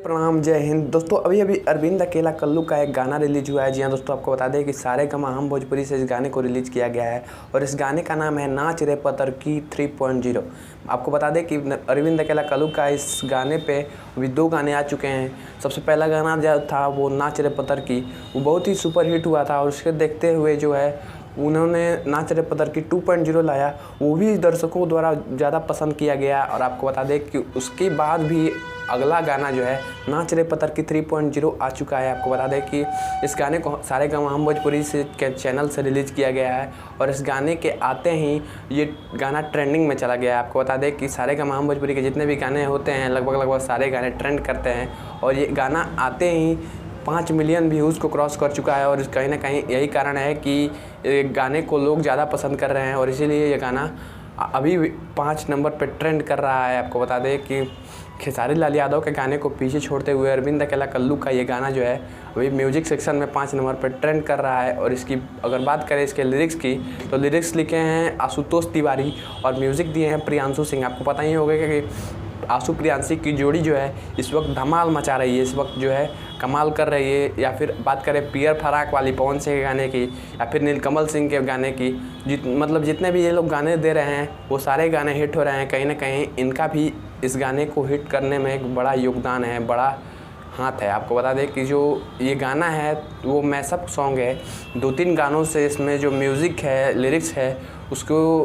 प्रणाम, जय हिंद दोस्तों। अभी अरविंद अकेला कल्लू का एक गाना रिलीज हुआ है। जी हाँ दोस्तों, आपको बता दें कि सारेगामा हम भोजपुरी से इस गाने को रिलीज किया गया है और इस गाने का नाम है नाच रे पतरकी 3.0। आपको बता दें कि अरविंद अकेला कल्लू का इस गाने पे अभी 2 गाने आ चुके हैं। सबसे पहला गाना जो था वो नाच रे पतरकी, वो बहुत ही सुपर हिट हुआ था और उसके देखते हुए जो है उन्होंने नाच रे पतरकी 2.0 लाया, वो भी दर्शकों द्वारा ज़्यादा पसंद किया गया। और आपको बता दें कि उसके बाद भी अगला गाना जो है नाच रे पतरकी 3.0 आ चुका है। आपको बता दें कि इस गाने को सारेगामा हम भोजपुरी से के चैनल से रिलीज़ किया गया है और इस गाने के आते ही ये गाना ट्रेंडिंग में चला गया है। आपको बता दें कि सारेगामा हम भोजपुरी के जितने भी गाने होते हैं लगभग सारे गाने ट्रेंड करते हैं और ये गाना आते ही 5 मिलियन व्यूज़ को क्रॉस कर चुका है। और कहीं ना कहीं यही कारण है कि गाने को लोग ज़्यादा पसंद कर रहे हैं और इसीलिए ये गाना अभी 5 नंबर पर ट्रेंड कर रहा है। आपको बता दें कि खेसारी लाल यादव के गाने को पीछे छोड़ते हुए अरविंद अकेला कल्लू का ये गाना जो है अभी म्यूजिक सेक्शन में 5 नंबर पर ट्रेंड कर रहा है। और इसकी अगर बात करें इसके लिरिक्स की, तो लिरिक्स लिखे हैं आशुतोष तिवारी और म्यूज़िक दिए हैं प्रियांशु सिंह। आपको पता ही होगा कि आशु प्रियांशी की जोड़ी जो है इस वक्त धमाल मचा रही है, इस वक्त जो है कमाल कर रही है। या फिर बात करें पियर फराक वाली पवन सिंह के गाने की या फिर नीलकमल सिंह के गाने की, मतलब जितने भी ये लोग गाने दे रहे हैं वो सारे गाने हिट हो रहे हैं। कहीं ना कहीं इनका भी इस गाने को हिट करने में एक बड़ा योगदान है, बड़ा हाथ है। आपको बता दें कि जो ये गाना है वो मैशअप सॉन्ग है, 2-3 गानों से इसमें जो म्यूज़िक है, लिरिक्स है, उसको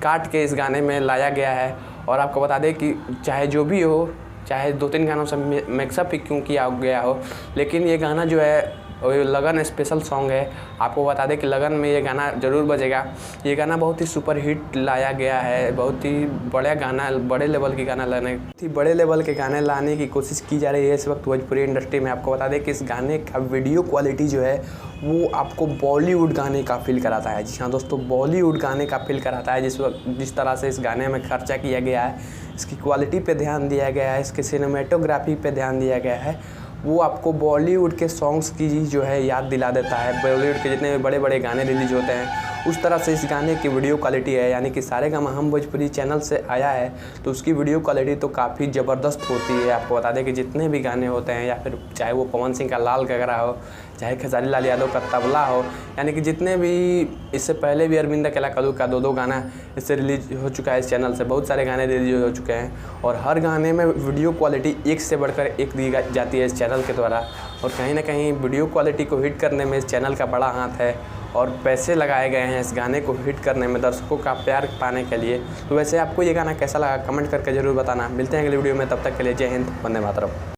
काट के इस गाने में लाया गया है। और आपको बता दें कि चाहे जो भी हो, चाहे 2-3 गानों से मिक्सअप ही क्यों किया गया हो, लेकिन ये गाना जो है लगन स्पेशल सॉन्ग है। आपको बता दें कि लगन में ये गाना ज़रूर बजेगा। ये गाना बहुत ही सुपर हिट लाया गया है, बहुत ही बड़ा गाना, बड़े लेवल के गाने लाने की कोशिश की जा रही है इस वक्त भोजपुरी इंडस्ट्री में। आपको बता दें कि इस गाने का वीडियो क्वालिटी जो है वो आपको बॉलीवुड गाने का फील कराता है। जी हाँ दोस्तों, बॉलीवुड गाने का फील कराता है। जिस तरह से इस गाने में खर्चा किया गया है, इसकी क्वालिटी पे ध्यान दिया गया है, इसके सिनेमेटोग्राफी पे ध्यान दिया गया है, वो आपको बॉलीवुड के सॉन्ग्स की जो है याद दिला देता है। बॉलीवुड के जितने भी बड़े बड़े गाने रिलीज होते हैं उस तरह से इस गाने की वीडियो क्वालिटी है। यानी कि सारेगामा हम भोजपुरी चैनल से आया है तो उसकी वीडियो क्वालिटी तो काफ़ी ज़बरदस्त होती है। आपको बता दें कि जितने भी गाने होते हैं, या फिर चाहे वो पवन सिंह का लाल गगरा हो, चाहे खेसारी लाल यादव का तबला हो, यानी कि जितने भी इससे पहले भी अरविंद अकेला कल्लू का 2-2 गाना इससे रिलीज हो चुका है। इस चैनल से बहुत सारे गाने रिलीज हो चुके हैं और हर गाने में वीडियो क्वालिटी एक से बढ़कर एक दी जाती है इस चैनल के द्वारा। और कहीं ना कहीं वीडियो क्वालिटी को हिट करने में इस चैनल का बड़ा हाथ है और पैसे लगाए गए हैं इस गाने को हिट करने में, दर्शकों का प्यार पाने के लिए। तो वैसे आपको ये गाना कैसा लगा कमेंट करके ज़रूर बताना। मिलते हैं अगली वीडियो में, तब तक के लिए जय हिंद, वंदे मातरम।